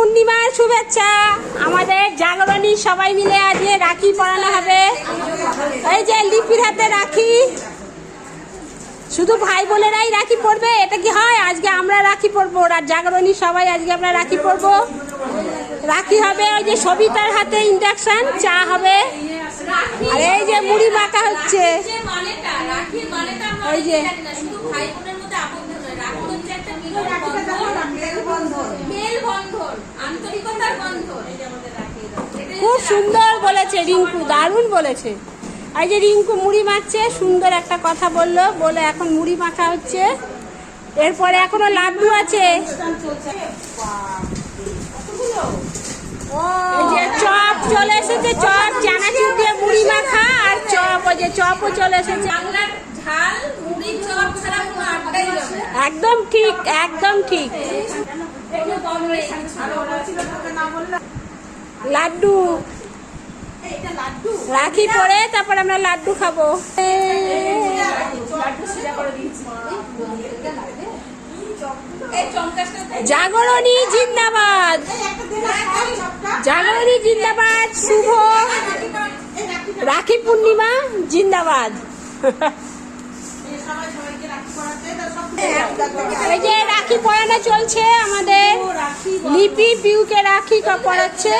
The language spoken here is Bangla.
পূর্ণিমার শুভেচ্ছা। আমাদের জাগরণী সবাই মিলে আজকে রাখি পরানো হবে। এই যে লিপির হাতে রাখি, শুধু ভাই বোনেরাই রাখি পরবে এটা কি হয়? আজকে আমরা রাখি পরবো, আর জাগরণী সবাই আজকে আমরা রাখি পরবো। রাখি হবে, ওই যে সবিতার হাতে ইন্ডাকশন, চা হবে, আর এই যে মুড়ি মাখা হচ্ছে। এই যে খুব সুন্দর বলেছে রিঙ্কু, দারুণ বলেছে। এই যে রিঙ্কু মুড়ি মাখছে, সুন্দর একটা কথা বললো, বলে এখন মুড়ি মাখা হচ্ছে। এরপরে এখনো লাড্ডু আছে, এই যে চপ চলে এসেছে, চপ চানাচুর দিয়ে মুড়ি মাখা, আর চপ, ওই যে চপও চলে এসেছে। একদম ঠিক, একদম ঠিক। লাড্ডু রাখি পরে তারপর আমরা লাড্ডু খাবো। জাগরণী জিন্দাবাদ, জাগরণী জিন্দাবাদ, শুভ রাখি পূর্ণিমা জিন্দাবাদ। এই যে রাখি পরানো চলছে, আমাদের লিপি পিউকে রাখি পরাচ্ছে।